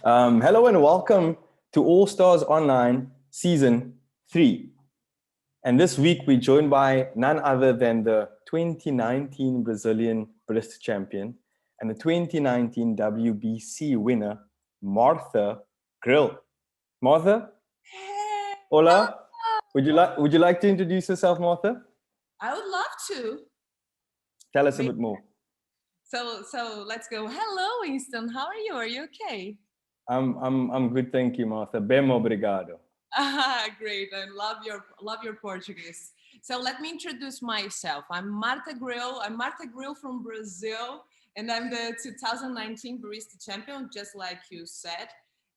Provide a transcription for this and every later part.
Hello and welcome to All Stars Online Season 3. And this week we're joined by none other than the 2019 Brazilian Barista Champion and the 2019 WBC winner, Martha Grill. Martha? Hey. Hola. Would you like to introduce yourself, Martha? I would love to. Tell us a bit more. So let's go. Hello, Winston. How are you? Are you okay? I'm good, thank you, Martha. Bem obrigado. Great. I love your Portuguese. So let me introduce myself. I'm Martha Grill. I'm Martha Grill from Brazil, and I'm the 2019 Barista Champion, just like you said,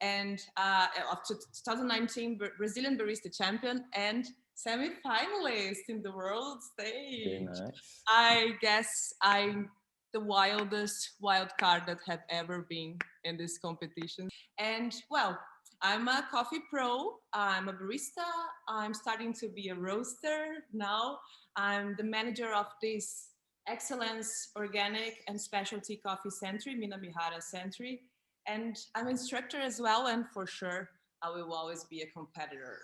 and of 2019 Brazilian Barista Champion and Semi-Finalist in the world stage. Very nice. I guess I'm the wildest wild card that have ever been in this competition. And well, I'm a coffee pro, I'm a barista, I'm starting to be a roaster now. I'm the manager of this Excellence Organic and Specialty Coffee Century, Minamihara Century. And I'm an instructor as well, and for sure, I will always be a competitor.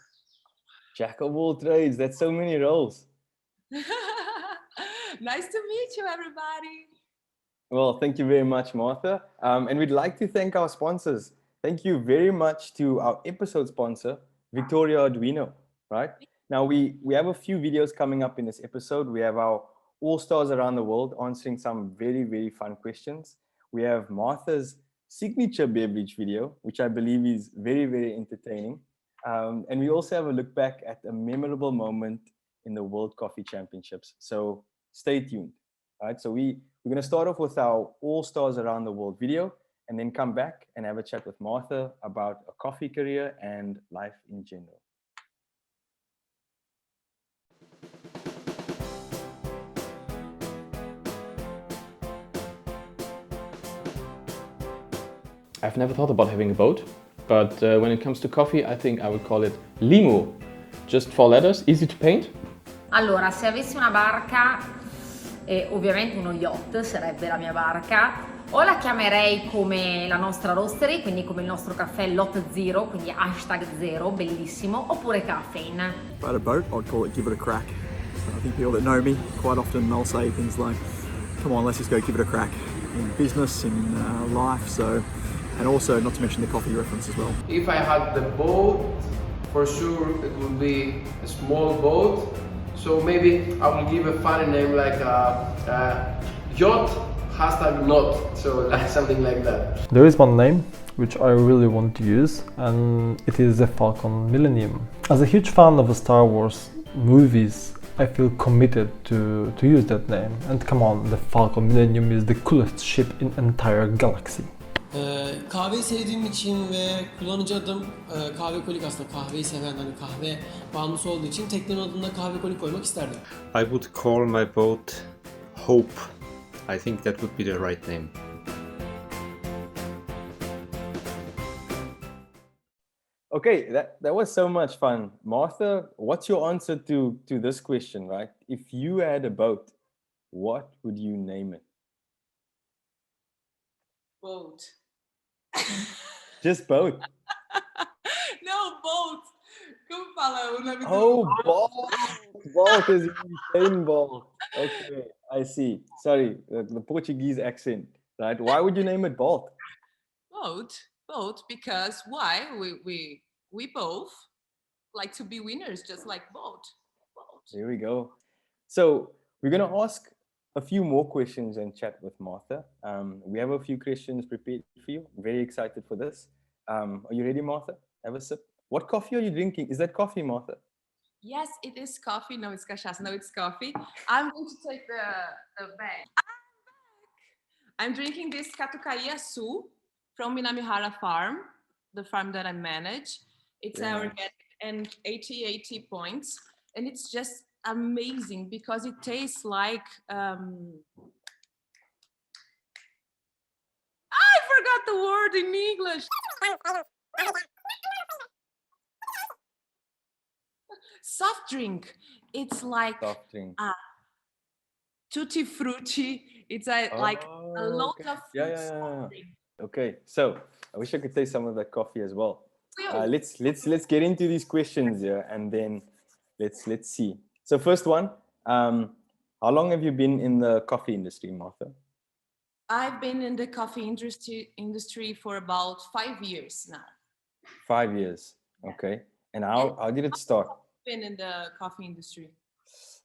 Jack of all trades, that's so many roles. Nice to meet you, everybody. Well, thank you very much, Martha. And we'd like to thank our sponsors. Thank you very much to our episode sponsor, Victoria Arduino, right? Now, we have a few videos coming up in this episode. We have our all-stars around the world answering some very, very fun questions. We have Martha's signature beverage video, which I believe is very, very entertaining. And we also have a look back at a memorable moment in the World Coffee Championships. So stay tuned, right? So we're going to start off with our all-stars around the world video, and then come back and have a chat with Martha about a coffee career and life in general. I've never thought about having a boat, but when it comes to coffee, I think I would call it Limo. Just 4 letters, easy to paint. Allora, se avessi una barca, e ovviamente uno yacht sarebbe la mia barca, o la chiamerei come la nostra roastery, quindi come il nostro caffè Lot Zero, quindi #0, bellissimo, oppure caffeine. If I had a boat, I'd call it Give It a Crack. I think people that know me, quite often they'll say things like, come on, let's just go give it a crack, in business, in life, so, and also not to mention the coffee reference as well. If I had the boat, for sure it would be a small boat, so maybe I will give a funny name like yacht #not, so like something like that. There is one name which I really want to use, and it is the Falcon Millennium. As a huge fan of the Star Wars movies, I feel committed to use that name. And come on, the Falcon Millennium is the coolest ship in entire galaxy. Kahveyi sevdiğim için ve kullanıcı adım kahvekolik, aslında kahveyi seven, hani kahve bağımlısı olduğu için teknenin adına kahvekolik koymak isterdim. I would call my boat Hope. I think that would be the right name. Okay, that was so much fun. Martha, what's your answer to this question, right? If you had a boat, what would you name it? Boat. Just boat? No, boat. Como fala o nome do... Oh, Bolt. Bolt is Usain Bolt. Okay, I see. Sorry, the Portuguese accent, right? Why would you name it Bolt? Boat, because why? We both like to be winners, just like Bolt. There we go. So we're going to ask a few more questions and chat with Martha. We have a few questions prepared for you. Very excited for this. Are you ready, Martha? Have a sip. What coffee are you drinking? Is that coffee, Martha? Yes, it is coffee. No, it's cachaça. No, it's coffee. I'm going to take the bag. I'm drinking this Catucaí Sul from Minamihara Farm, the farm that I manage. It's organic and 80 points. And it's just amazing because it tastes like... I forgot the word in English. Soft drink. It's like soft drink. Tutti frutti. It's like a lot of fruits. Yeah. Okay, so I wish I could taste some of that coffee as well. Will. Let's get into these questions here, and then let's see. So first one, how long have you been in the coffee industry, Martha? I've been in the coffee industry for about 5 years now. 5 years. Okay. And how did it start? Been in the coffee industry.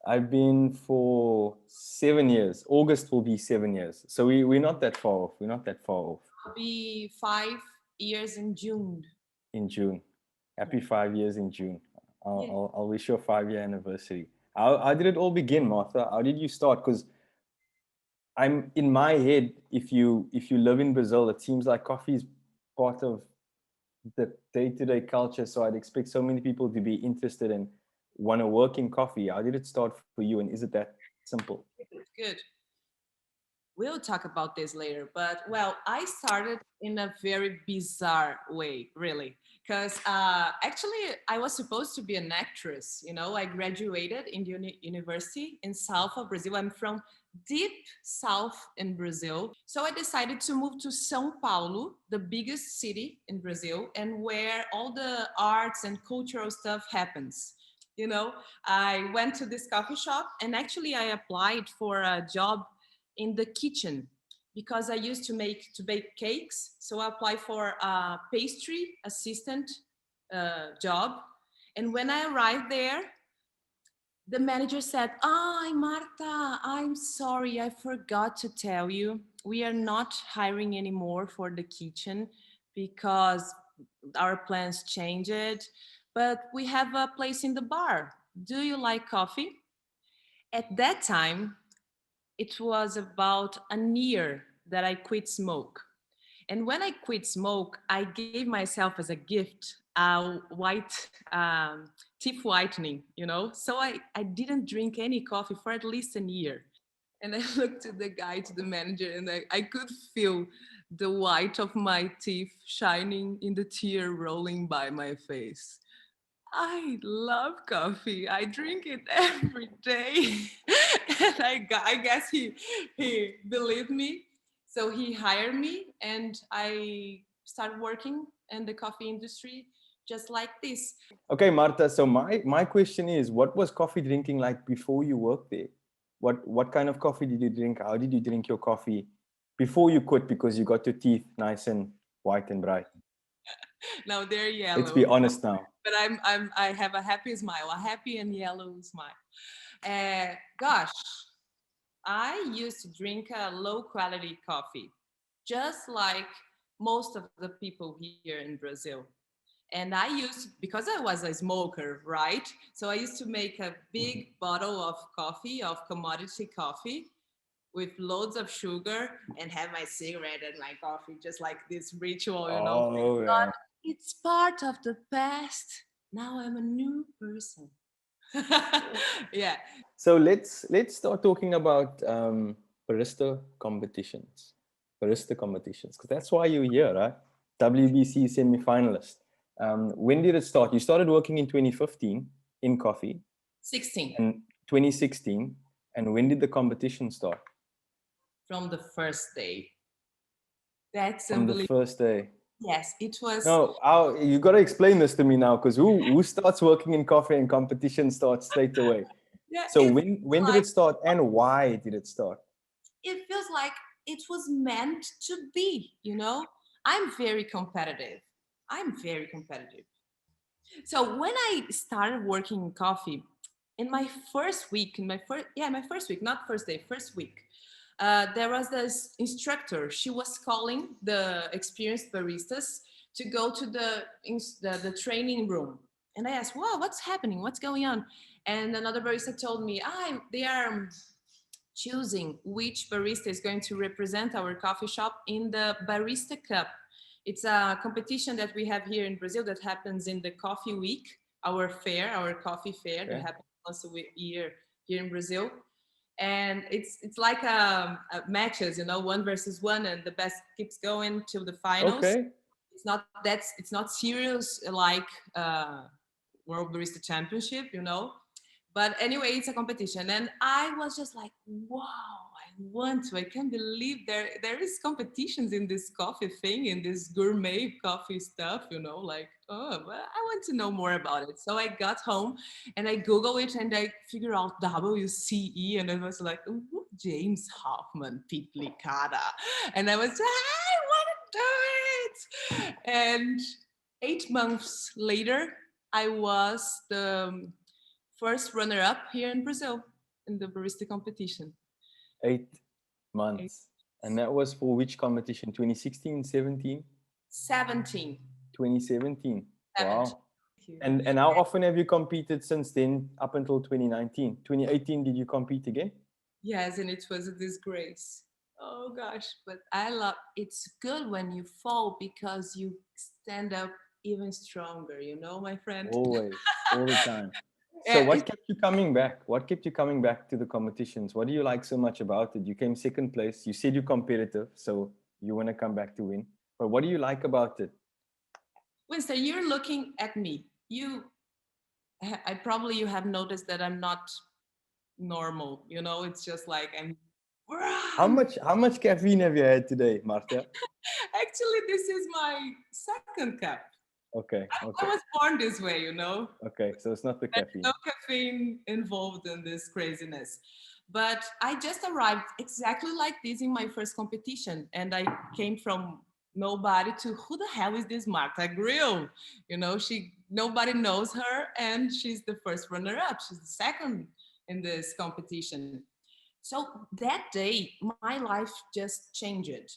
I've been for 7 years. August will be 7 years. So we're not that far off. We're not that far off. I'll be 5 years in June. In June. Happy 5 years in June. I'll wish you a 5-year anniversary. How did it all begin, Martha? How did you start? Because I'm in my head, if you live in Brazil, it seems like coffee is part of the day-to-day culture. So I'd expect so many people to be interested and want to work in coffee. How did it start for you? And is it that simple? Good. We'll talk about this later. But well, I started in a very bizarre way, really. Because actually, I was supposed to be an actress. You know, I graduated in the university in south of Brazil. I'm from deep south in Brazil. So I decided to move to São Paulo, the biggest city in Brazil, and where all the arts and cultural stuff happens. You know, I went to this coffee shop, and actually I applied for a job in the kitchen because I used to bake cakes. So I applied for a pastry assistant job. And when I arrived there, the manager said, "Hi, Marta, I'm sorry, I forgot to tell you. We are not hiring anymore for the kitchen because our plans changed, but we have a place in the bar. Do you like coffee?" At that time, it was about a year that I quit smoke. And when I quit smoke, I gave myself as a gift a white teeth whitening, you know? So I didn't drink any coffee for at least a year. And I looked to the manager, and I could feel the white of my teeth shining in the tear rolling by my face. I love coffee. I drink it every day. And I guess he believed me. So he hired me, and I started working in the coffee industry just like this. Okay, Marta. So my question is, what was coffee drinking like before you worked there? What kind of coffee did you drink? How did you drink your coffee before you quit, because you got your teeth nice and white and bright? Now they're yellow. Let's be honest now. But I have a happy smile, a happy and yellow smile. Gosh, I used to drink a low quality coffee, just like most of the people here in Brazil. And I because I was a smoker, right? So I used to make a big bottle of coffee, of commodity coffee, with loads of sugar, and have my cigarette and my coffee, just like this ritual, you know. Oh, yeah. But it's part of the past. Now I'm a new person. Yeah. So let's start talking about barista competitions, because that's why you're here, right? WBC semi-finalist. When did it start? You started working in 2015 in coffee. 16. And 2016. And when did the competition start? From the first day. That's From the unbelievable. first day. Yes, it was. No, you got to explain this to me now, because who starts working in coffee and competition starts straight away? Yeah, So when did it start, and why did it start? It feels like it was meant to be, you know? I'm very competitive. So when I started working in coffee, in my first week, first week, there was this instructor. She was calling the experienced baristas to go to the training room. And I asked, "Wow, what's happening? What's going on?" And another barista told me, they are choosing which barista is going to represent our coffee shop in the Barista Cup. It's a competition that we have here in Brazil that happens in the Coffee Week, our coffee fair that happens once a year here in Brazil. And it's like a matches, you know, 1 versus 1, and the best keeps going till the finals. Okay. It's not serious like World Barista Championship, you know. But anyway, it's a competition, and I was just like, wow, I want to. I can't believe there is competitions in this coffee thing, in this gourmet coffee stuff, like, oh, well, I want to know more about it. So I got home and I Google it and I figure out WCE, and I was like, ooh, James Hoffman Piplicata. And I was, I want to do it. And 8 months later, I was the first runner-up here in Brazil in the barista competition. 8 months. And that was for which competition? 2016, 17? 17. 2017. Wow. Thank you. And how often have you competed since then, up until 2019? 2018, did you compete again? Yes, and it was a disgrace. Oh gosh, but it's good when you fall because you stand up even stronger, my friend? Always, all the time. So what kept you coming back? What kept you coming back to the competitions? What do you like so much about it? You came second place. You said you're competitive, so you want to come back to win. But what do you like about it? Winston, you're looking at me. You have noticed that I'm not normal. It's just like I'm. How much caffeine have you had today, Marta? Actually, this is my second cup. Okay. I was born this way, Okay, so it's not the caffeine. There's no caffeine involved in this craziness. But I just arrived exactly like this in my first competition. And I came from nobody to who the hell is this Marta Grill? Nobody knows her, and she's the first runner-up. She's the second in this competition. So that day, my life just changed,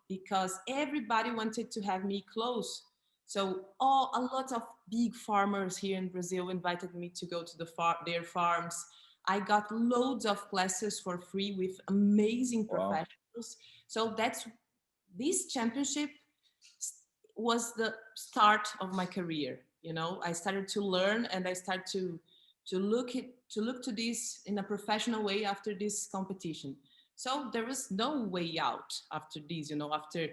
because everybody wanted to have me close. So a lot of big farmers here in Brazil invited me to go to their farms. I got loads of classes for free with amazing professionals. So this championship was the start of my career. I started to learn, and I started to look to this in a professional way after this competition. So there was no way out after this, after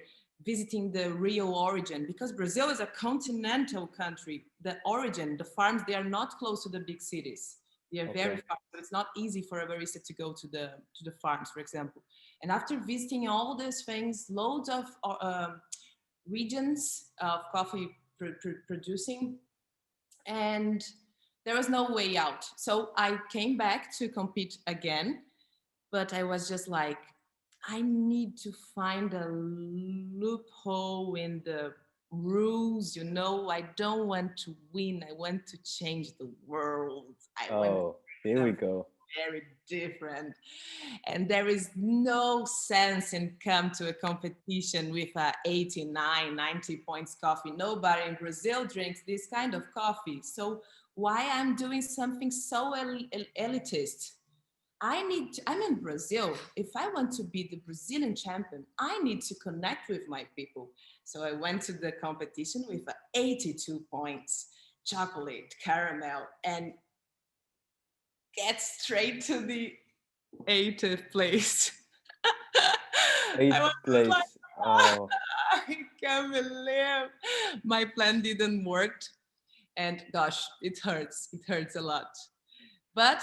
visiting the real origin, because Brazil is a continental country. The origin, the farms, they are not close to the big cities. They are very far, so it's not easy for a barista to go to the farms, for example. And after visiting all these things, loads of regions of coffee producing, and there was no way out. So I came back to compete again, but I was just like, I need to find a loophole in the rules. I don't want to win. I want to change the world. There we go. Very different. And there is no sense in come to a competition with 89, 90 points coffee. Nobody in Brazil drinks this kind of coffee. So why I'm doing something so elitist? I'm in Brazil. If I want to be the Brazilian champion, I need to connect with my people. So I went to the competition with 82 points, chocolate, caramel, and get straight to the 8th place. 8th place. Like, oh. I can't believe my plan didn't work. And gosh, it hurts. It hurts a lot. But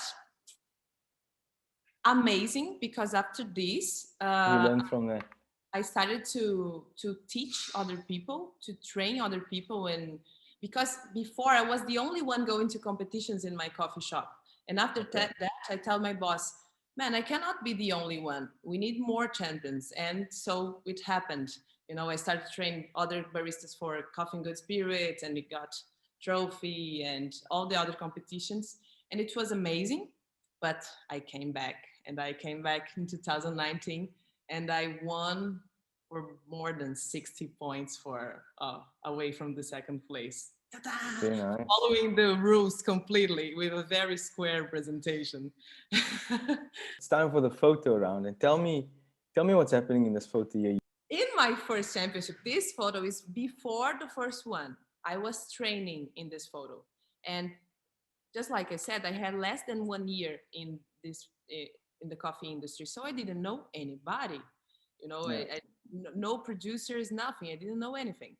amazing, because after this, you learned from that. I started to teach other people, to train other people. And because before I was the only one going to competitions in my coffee shop. And after that, I tell my boss, man, I cannot be the only one. We need more champions. And so it happened. I started to train other baristas for Coffee and Good Spirit, and we got trophy and all the other competitions. And it was amazing. But I came back, and I came back in 2019, and I won for more than 60 points for away from the second place. Very nice. Following the rules completely with a very square presentation. It's time for the photo round, and tell me what's happening in this photo here. In my first championship, this photo is before the first one. I was training in this photo, and just like I said, I had less than 1 year in the coffee industry, so I didn't know anybody. No producers, nothing. I didn't know anything.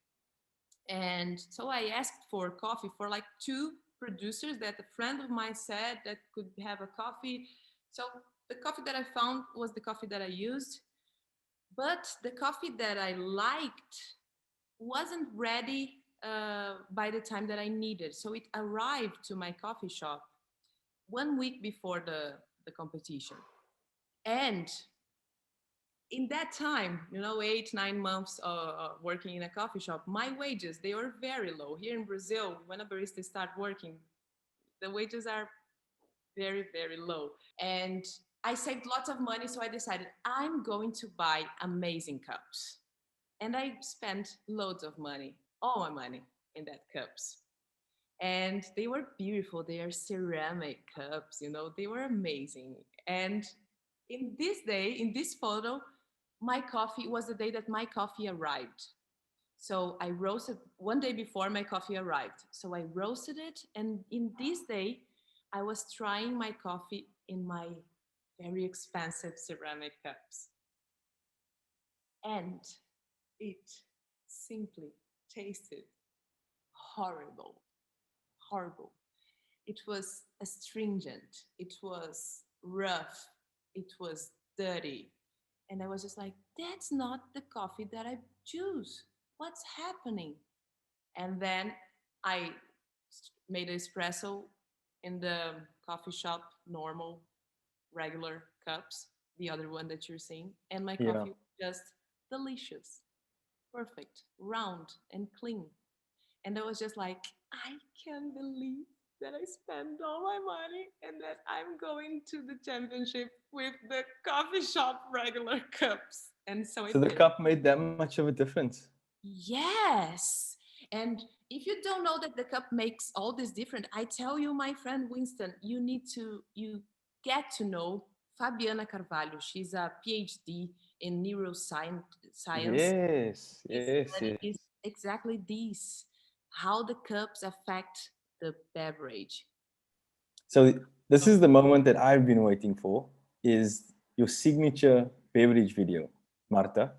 And so I asked for coffee for like 2 producers that a friend of mine said that could have a coffee. So the coffee that I found was the coffee that I used, but the coffee that I liked wasn't ready by the time that I needed. So it arrived to my coffee shop 1 week before the competition. And in that time, 8-9 months working in a coffee shop, my wages, they were very low. Here in Brazil, when a barista starts working, the wages are very, very low. And I saved lots of money, so I decided I'm going to buy amazing cups. And I spent loads of money, all my money in that cups. And they were beautiful. They are ceramic cups, they were amazing. And in this photo, my coffee was the day that my coffee arrived. So I roasted 1 day before my coffee arrived. So I roasted it. And in this day, I was trying my coffee in my very expensive ceramic cups. And it simply tasted horrible. It was astringent. It was rough. It was dirty. And I was just like, that's not the coffee that I choose. What's happening? And then I made espresso in the coffee shop, normal, regular cups, the other one that you're seeing. And my coffee was just delicious, perfect, round and clean. And I was just like, I can't believe that I spent all my money and that I'm going to the championship with the coffee shop regular cups. And so the cup made that much of a difference. Yes. And if you don't know that the cup makes all this difference, I tell you, my friend Winston, you get to know Fabiana Carvalho. She's a PhD in neuroscience. Yes. It's exactly this, how the cups affect the beverage. So this is the moment that I've been waiting for, is your signature beverage video. Marta,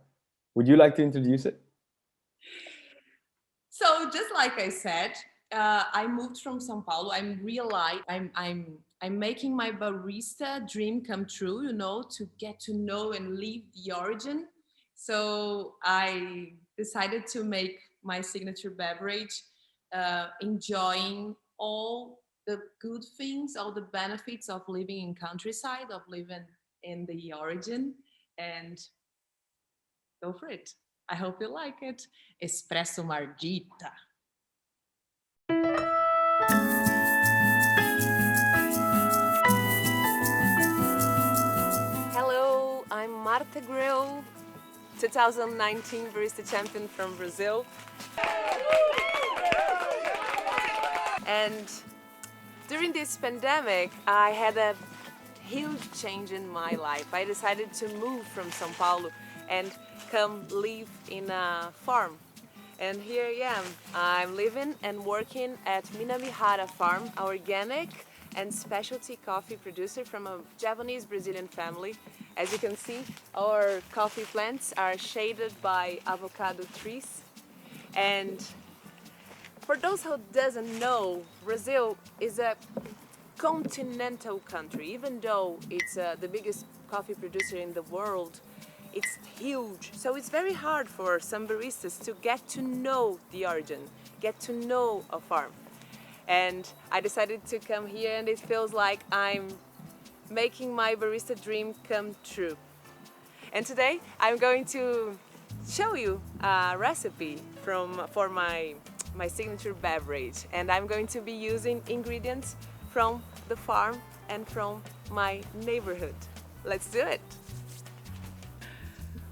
would you like to introduce it? So just like I said, I moved from São Paulo. I'm making my barista dream come true, to get to know and live the origin. So I decided to make my signature beverage, enjoying all the good things, all the benefits of living in countryside, of living in the origin, and go for it. I hope you like it. Espresso Margita. Hello, I'm Marta Grill, 2019 Barista Champion from Brazil. And during this pandemic, I had a huge change in my life. I decided to move from São Paulo and come live in a farm. And here I am. I'm living and working at Minamihara Farm, an organic and specialty coffee producer from a Japanese Brazilian family. As you can see, our coffee plants are shaded by avocado trees. And for those who doesn't know, Brazil is a continental country. Even though it's the biggest coffee producer in the world, it's huge. So it's very hard for some baristas to get to know the origin, get to know a farm. And I decided to come here, and it feels like I'm making my barista dream come true. And today I'm going to show you a recipe for my signature beverage, and I'm going to be using ingredients from the farm and from my neighborhood. Let's do it.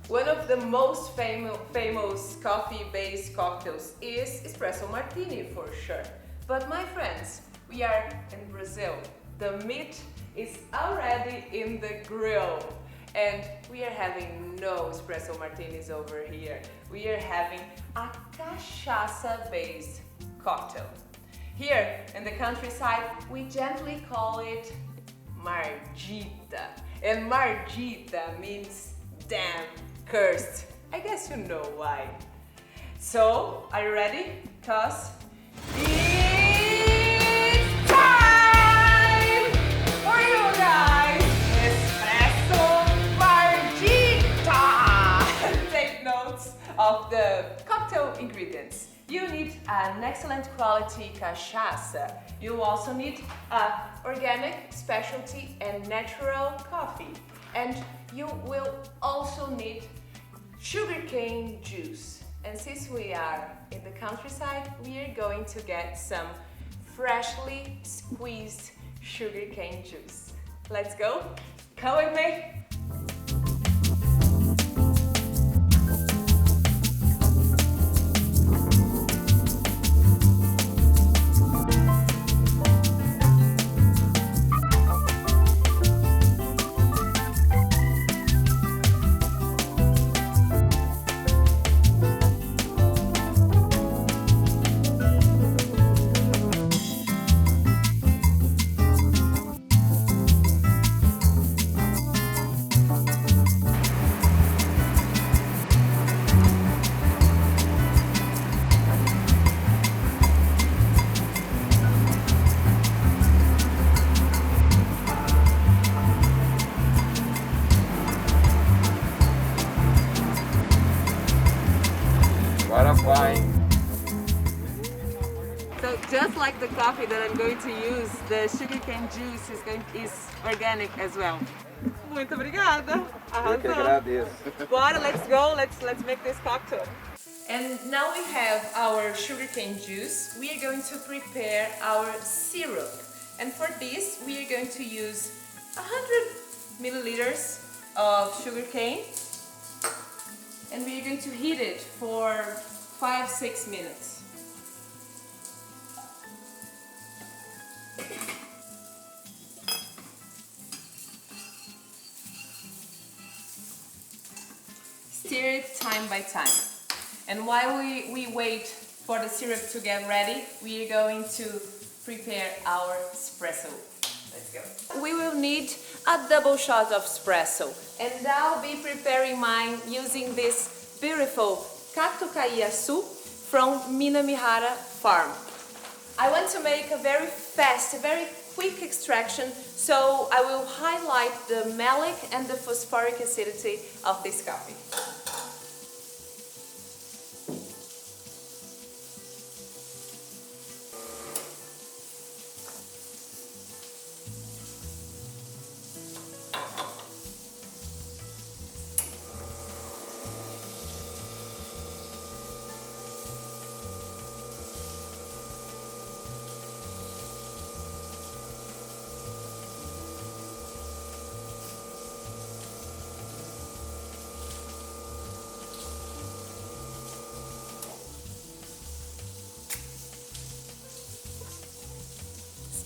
One of the most famous coffee-based cocktails is espresso martini, for sure. But my friends, we are in Brazil. The meat is already in the grill. And we are having no espresso martinis over here. We are having a cachaça-based cocktail. Here in the countryside, we gently call it margita. And margita means damn, cursed. I guess you know why. So, are you ready? 'Cause it's time for you guys! Espresso ingredients. You need an excellent quality cachaça. You also need organic, specialty and natural coffee. And you will also need sugarcane juice. And since we are in the countryside, we are going to get some freshly squeezed sugarcane juice. Let's go. Come with me. So just like the coffee that I'm going to use, the sugarcane juice is organic as well. Muito obrigada. Eu que agradeço. Bora, let's go. Let's make this cocktail. And now we have our sugarcane juice. We are going to prepare our syrup. And for this, we are going to use 100 milliliters of sugarcane. And we are going to heat it for 5-6 minutes. Stir it time by time. And while we wait for the syrup to get ready, we are going to prepare our espresso. Let's go. We will need a double shot of espresso, and I'll be preparing mine using this beautiful Catucaiaçu from Minamihara farm. I want to make a very fast, a very quick extraction, so I will highlight the malic and the phosphoric acidity of this coffee.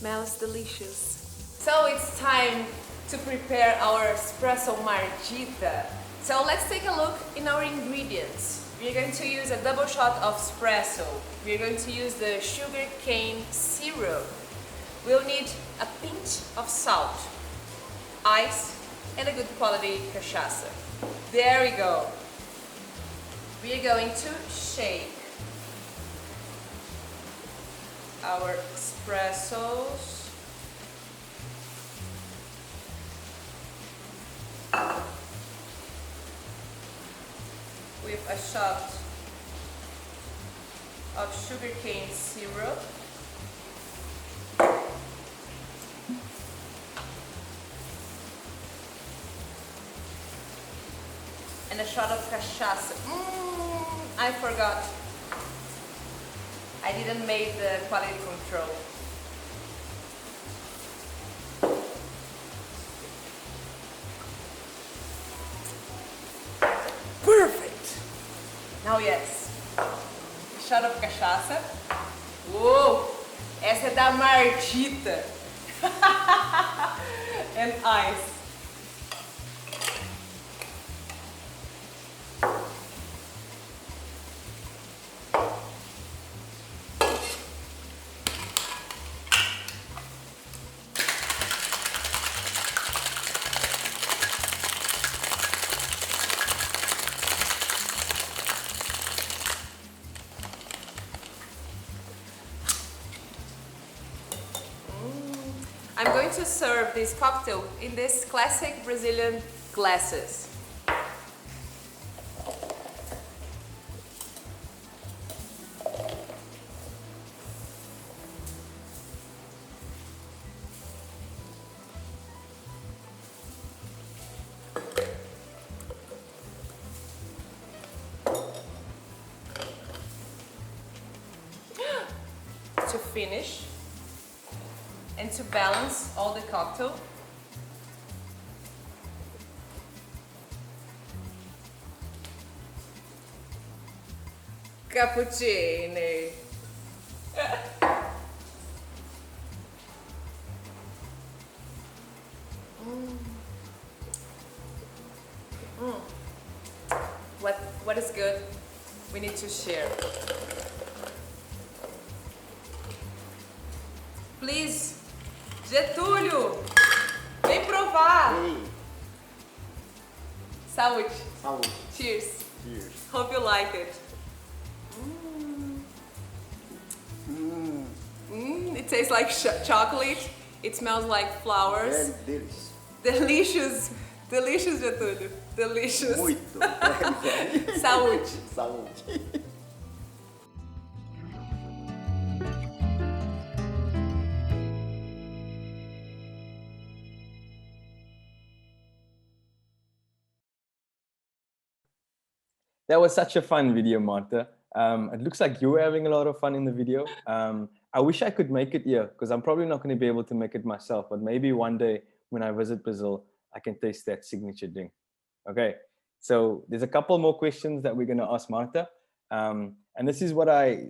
Smells delicious. So it's time to prepare our espresso margita. So let's take a look in our ingredients. We're going to use a double shot of espresso. We're going to use the sugar cane syrup. We'll need a pinch of salt, ice, and a good quality cachaça. There we go. We're going to shake our espressos. With a shot of sugarcane syrup. And a shot of cachaça. I forgot. I didn't make the quality control. Perfect! Now yes, shot of cachaça. Uou! Essa é da margita. And ice. I'm going to serve this cocktail in this classic Brazilian glasses. to finish and to balance all the cocktail. Cappuccino. What is good? We need to share. Please, Getúlio, vem provar. Saúde. Saúde. Cheers. Cheers. Hope you like it. It tastes like chocolate. It smells like flowers. Very delicious. Delicious. Delicious, Getúlio. Delicious. Muito. Saúde. Saúde. That was such a fun video, Martha. It looks like you were having a lot of fun in the video. I wish I could make it here because I'm probably not going to be able to make it myself, but maybe one day when I visit Brazil, I can taste that signature drink. Okay, so there's a couple more questions that we're going to ask Martha. And this is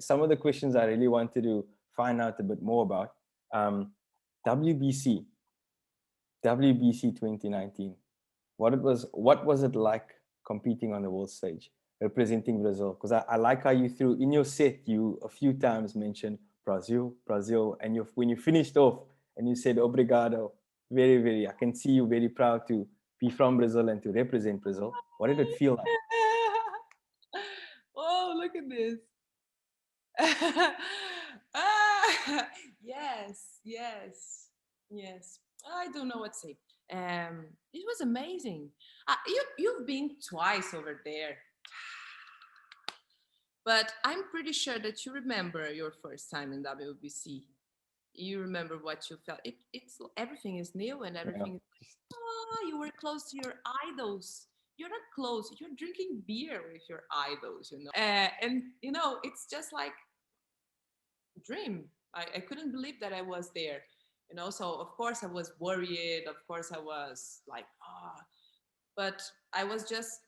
some of the questions I really wanted to find out a bit more about. WBC 2019. What was it like competing on the world stage, representing Brazil? Because I like how you threw in your set, you a few times mentioned Brazil, and when you finished off and you said obrigado, very, I can see you very proud to be from Brazil and to represent Brazil. What did it feel like? Oh, look at this. Yes. I don't know what to say. It was amazing. You've been twice over there. But I'm pretty sure that you remember your first time in WBC. You remember what you felt. It's everything is new and everything. Yeah. You were close to your idols. You're not close. You're drinking beer with your idols, and it's just like a dream. I couldn't believe that I was there, So of course I was worried. Of course I was like, but I was just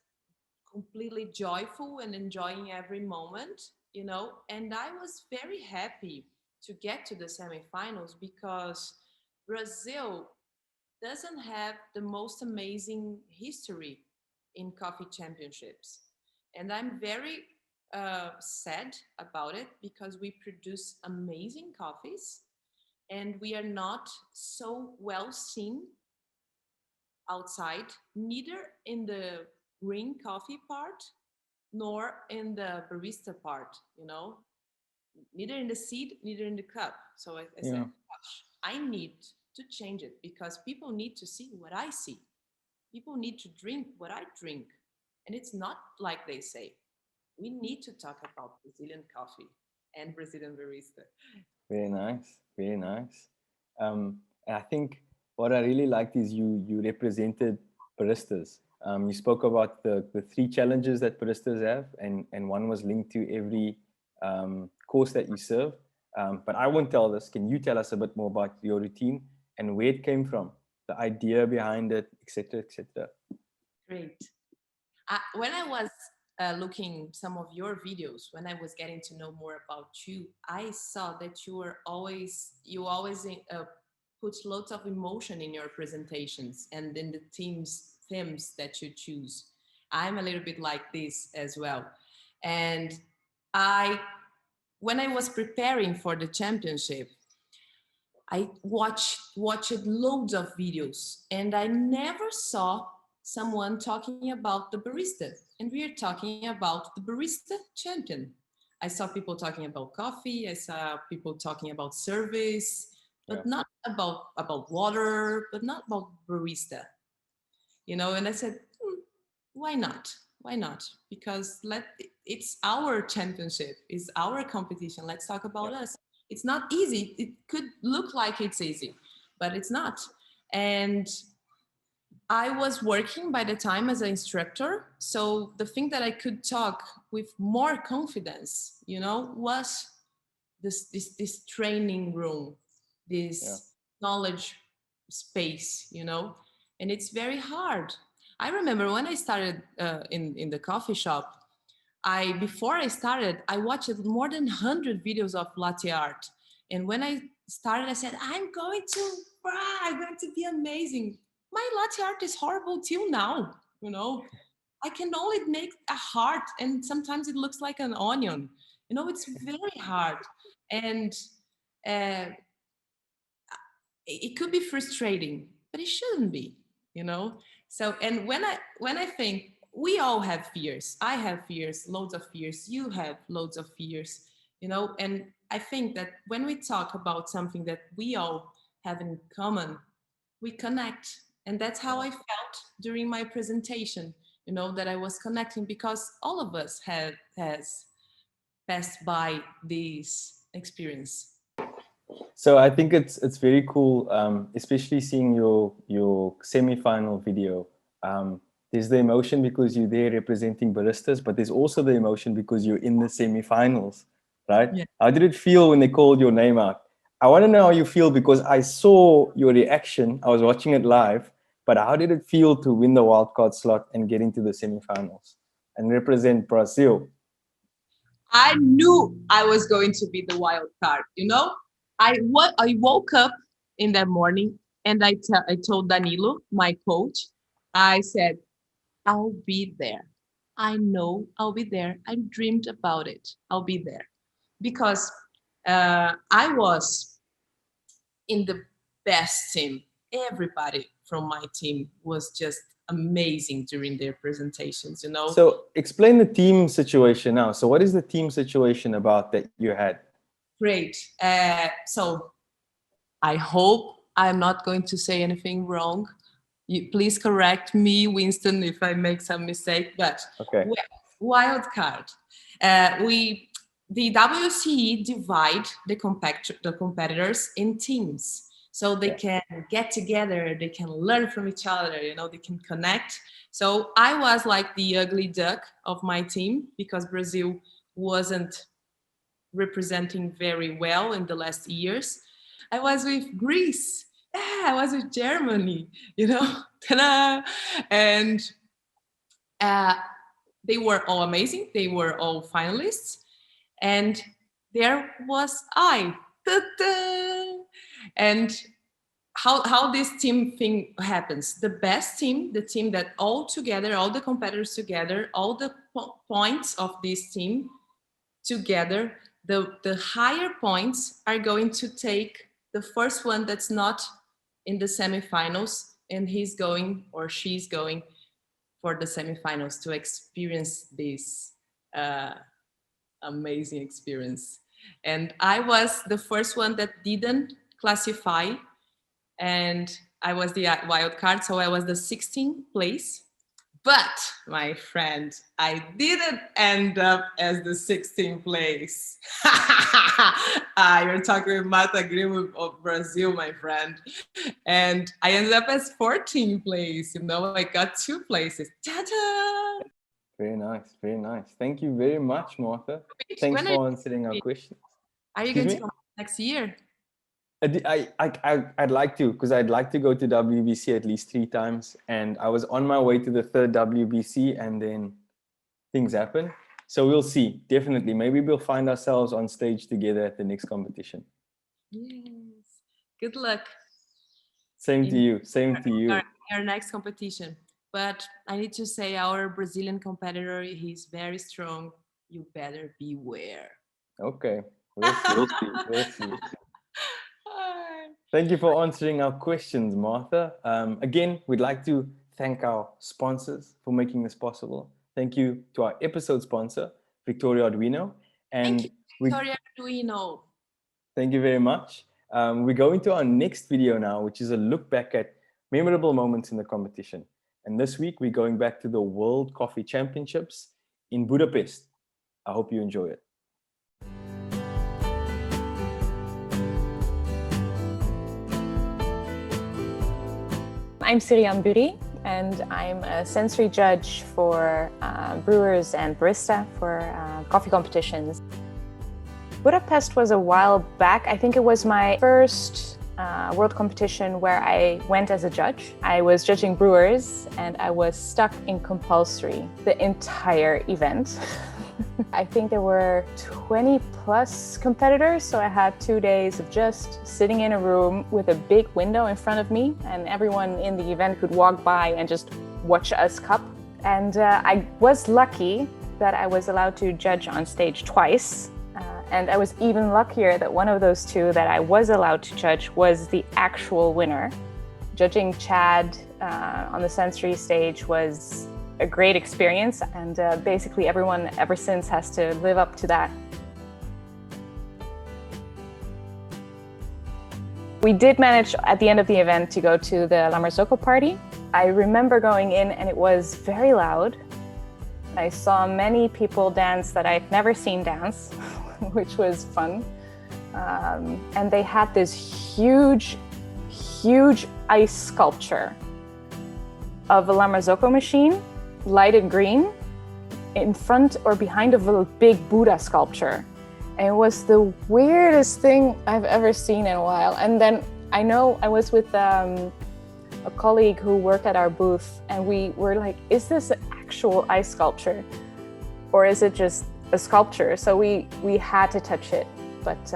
completely joyful and enjoying every moment, and I was very happy to get to the semifinals because Brazil doesn't have the most amazing history in coffee championships. And I'm very sad about it because we produce amazing coffees and we are not so well seen outside, neither in the green coffee part nor in the barista part, neither in the seed, neither in the cup. So I said, gosh, I need to change it because people need to see what I see. People need to drink what I drink. And it's not like they say. We need to talk about Brazilian coffee and Brazilian barista. Very nice. And I think what I really liked is you represented baristas. You spoke about the 3 challenges that baristas have, and one was linked to every course that you serve. But I won't tell this. Can you tell us a bit more about your routine and where it came from, the idea behind it, etc., etc.? Great. When I was looking some of your videos, when I was getting to know more about you, I saw that you always put lots of emotion in your presentations and in the themes that you choose. I'm a little bit like this as well. And when I was preparing for the championship, I watched loads of videos and I never saw someone talking about the barista. And we are talking about the barista champion. I saw people talking about coffee. I saw people talking about service, but not about water, but not about barista. And I said, why not? Why not? Because it's our championship, it's our competition. Let's talk about us. It's not easy. It could look like it's easy, but it's not. And I was working by the time as an instructor. So the thing that I could talk with more confidence, was this training room, this knowledge space, you know, and it's very hard. I remember when I started in the coffee shop, before I started, I watched more than 100 videos of latte art. And when I started, I said, I'm going to be amazing. My latte art is horrible till now, you know. I can only make a heart, and sometimes it looks like an onion. You know, it's very hard. And it could be frustrating, but it shouldn't be, you know. So, and when I think, we all have fears. I have fears, loads of fears. You have loads of fears, you know. And I think that when we talk about something that we all have in common, we connect. And that's how I felt during my presentation, you know, that I was connecting, because all of us has passed by this experience. So I think it's very cool, especially seeing your semi-final video. There's the emotion because you're there representing baristas, but there's also the emotion because you're in the semi-finals, right? Yeah. How did it feel when they called your name out? I want to know how you feel, because I saw your reaction. I was watching it live, but how did it feel to win the wildcard slot and get into the semi-finals and represent Brazil? I knew I was going to be the wild card, you know? I woke up in that morning and I told Danilo, my coach, I said, I'll be there. I know I'll be there. I dreamed about it. I'll be there. Because I was in the best team. Everybody from my team was just amazing during their presentations, you know? So explain the team situation now. So what is the team situation about that you had? Great. So I hope I'm not going to say anything wrong. Please correct me, Winston, if I make some mistake, but okay. Wild card. The WCE divide the competitors in teams. So they can get together, they can learn from each other, you know, they can connect. So I was like the ugly duck of my team, because Brazil wasn't representing very well in the last years. I was with Greece. I was with Germany, you know. Ta-da! And they were all amazing. They were all finalists. And there was I. Ta-da! And how this team thing happens. The best team, the team that all together, all the competitors together, all the points of this team together, the higher points are going to take the first one that's not in the semifinals, and he's going or she's going for the semifinals to experience this amazing experience. And I was the first one that didn't classify, and I was the wild card, so I was the 16th place. But, my friend, I didn't end up as the 16th place. You're talking with Mata Grimo of Brazil, my friend. And I ended up as 14th place. You know, I got 2 places. Ta-da! Very nice, very nice. Thank you very much, Martha. Thanks for answering our questions. Are you going to come next year? I'd like to, because I'd like to go to WBC at least 3 times, and I was on my way to the 3rd WBC, and then things happen. So we'll see. Definitely, maybe we'll find ourselves on stage together at the next competition. Yes. Good luck. Same to you. Same to you. Our next competition. But I need to say, our Brazilian competitor, he's very strong. You better beware. Okay. We'll see. We'll see. Thank you for answering our questions, Martha. Again, we'd like to thank our sponsors for making this possible. Thank you to our episode sponsor, Victoria Arduino. And Victoria Arduino. Thank you very much. We go into our next video now, which is a look back at memorable moments in the competition. And this week, we're going back to the World Coffee Championships in Budapest. I hope you enjoy it. I'm Sirian Buri, and I'm a sensory judge for brewers and barista for coffee competitions. Budapest was a while back. I think it was my first world competition where I went as a judge. I was judging brewers and I was stuck in compulsory the entire event. I think there were 20 plus competitors, so I had 2 days of just sitting in a room with a big window in front of me, and everyone in the event could walk by and just watch us cup. And I was lucky that I was allowed to judge on stage twice. And I was even luckier that one of those two that I was allowed to judge was the actual winner. Judging Chad on the sensory stage was a great experience, and basically everyone ever since has to live up to that. We did manage at the end of the event to go to the La Marzocco party. I remember going in and it was very loud. I saw many people dance that I've never seen dance, which was fun. And they had this huge ice sculpture of a La Marzocco machine, lighted green, in front or behind of a big Buddha sculpture. And it was the weirdest thing I've ever seen in a while. And then I know I was with a colleague who worked at our booth, and we were like, is this an actual ice sculpture? Or is it just a sculpture? So we had to touch it. But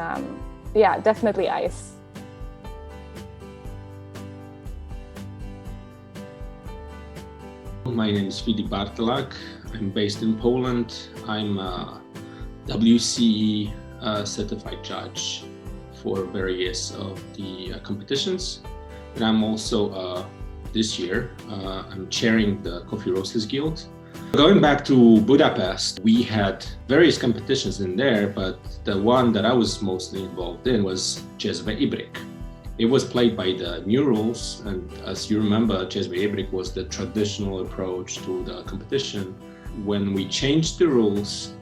yeah, definitely ice. My name is Filip Bartelak. I'm based in Poland. I'm a WBC certified judge for various of the competitions. And I'm also, this year, I'm chairing the Coffee Roasters Guild. Going back to Budapest, we had various competitions in there, but the one that I was mostly involved in was Jezve Ibrik. It was played by the new rules, and as you remember, Jezve Ibrik was the traditional approach to the competition. When we changed the rules,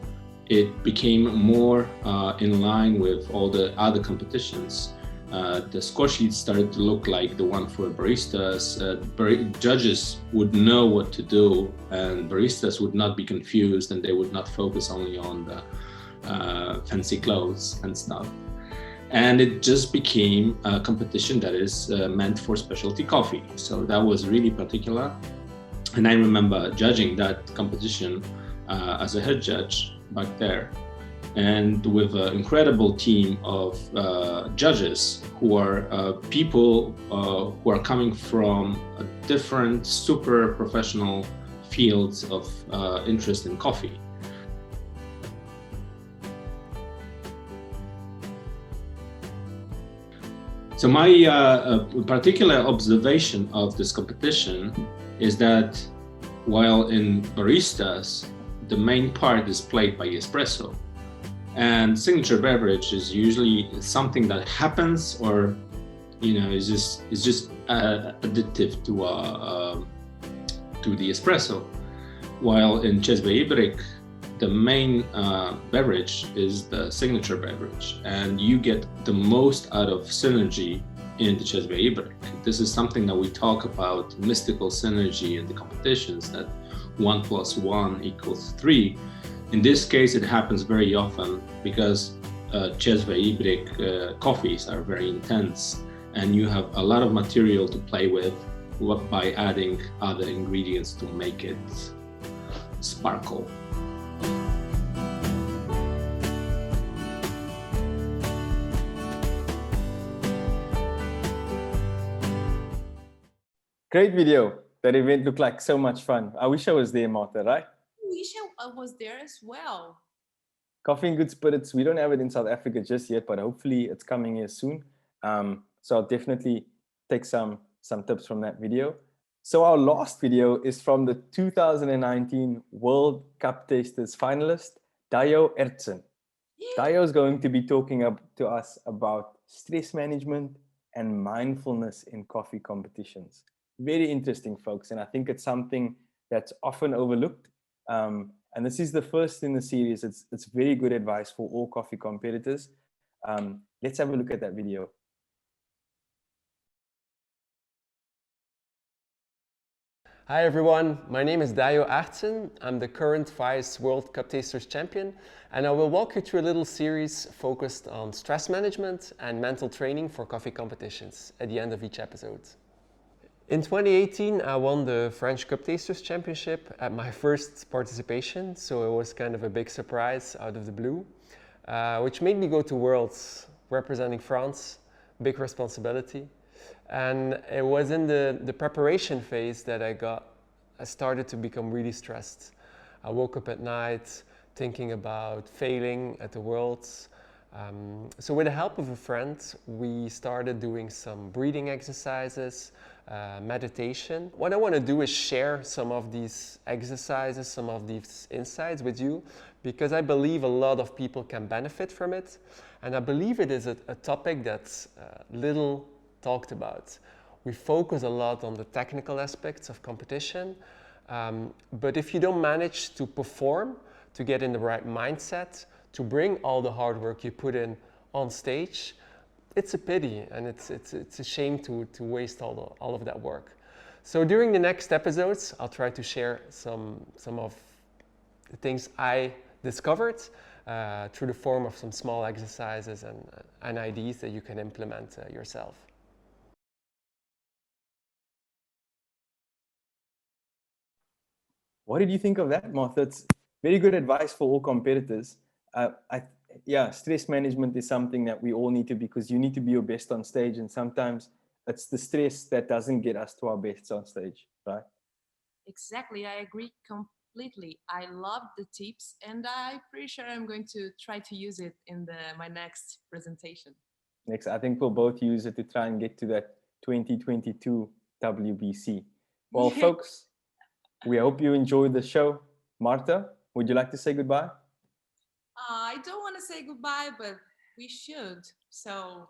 it became more in line with all the other competitions. The score sheet started to look like the one for baristas. Judges would know what to do, and baristas would not be confused, and they would not focus only on the fancy clothes and stuff. And it just became a competition that is meant for specialty coffee. So that was really particular. And I remember judging that competition as a head judge back there, and with an incredible team of judges who are people who are coming from different super professional fields of interest in coffee. So my particular observation of this competition is that while in baristas, the main part is played by espresso, and signature beverage is usually something that happens, or is just additive to the espresso. While in Jezve Ibrik, the main beverage is the signature beverage, and you get the most out of synergy in the Jezve Ibrik. This is something that we talk about, mystical synergy in the competitions, that 1 + 1 = 3. In this case, it happens very often because Jezve Ibrik coffees are very intense, and you have a lot of material to play with by adding other ingredients to make it sparkle. Great video. That event looked like so much fun. I wish I was there, Martha, right? I wish I was there as well. Coffee and Good Spirits, we don't have it in South Africa just yet, but hopefully it's coming here soon. So I'll definitely take some tips from that video. So our last video is from the 2019 World Cup Tasters finalist, Dajo Aertssen. Dajo is going to be talking to us about stress management and mindfulness in coffee competitions. Very interesting, folks, and I think it's something that's often overlooked. And this is the first in the series. It's very good advice for all coffee competitors. Let's have a look at that video. Hi everyone, my name is Dajo Aertssen. I'm the current Vice World Cup Tasters Champion, and I will walk you through a little series focused on stress management and mental training for coffee competitions at the end of each episode. In 2018, I won the French Cup Tasters Championship at my first participation, so it was kind of a big surprise out of the blue, which made me go to Worlds representing France, big responsibility. And it was in the preparation phase that I started to become really stressed. I woke up at night thinking about failing at the Worlds. So with the help of a friend, we started doing some breathing exercises, meditation. What I want to do is share some of these exercises, some of these insights with you, because I believe a lot of people can benefit from it. And I believe it is a topic that's little talked about. We focus a lot on the technical aspects of competition, but if you don't manage to perform, to get in the right mindset, to bring all the hard work you put in on stage, it's a pity, and it's a shame to waste all of that work. So during the next episodes, I'll try to share some of the things I discovered through the form of some small exercises and ideas that you can implement yourself. What did you think of that, Martha? It's very good advice for all competitors. Yeah, stress management is something that we all need to, because you need to be your best on stage, and sometimes it's the stress that doesn't get us to our best on stage, right? Exactly, I agree completely. I love the tips, and I'm pretty sure I'm going to try to use it in my next presentation. Next, I think we'll both use it to try and get to that 2022 WBC. Well, folks, we hope you enjoyed the show. Marta, would you like to say goodbye? I don't want to say goodbye, but we should. So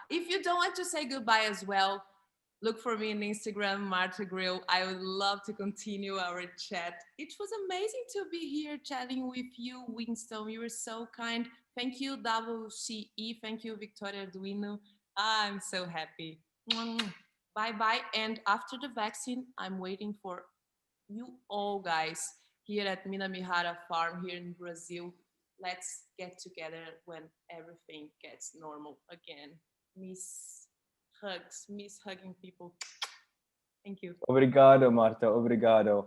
if you don't want to say goodbye as well, look for me on Instagram, Marta Grill. I would love to continue our chat. It was amazing to be here chatting with you, Winston. You were so kind. Thank you, WCE. Thank you, Victoria Arduino. I'm so happy. Bye-bye. And after the vaccine, I'm waiting for you all guys here at Minamihara Farm here in Brazil. Let's get together when everything gets normal again. Miss hugging people. Thank you. Obrigado, Marta. Obrigado.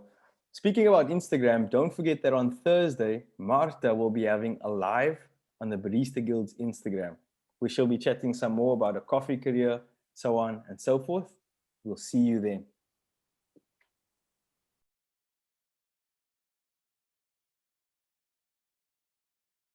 Speaking about Instagram, don't forget that on Thursday, Marta will be having a live on the Barista Guild's Instagram. We shall be chatting some more about a coffee career, so on and so forth. We'll see you then.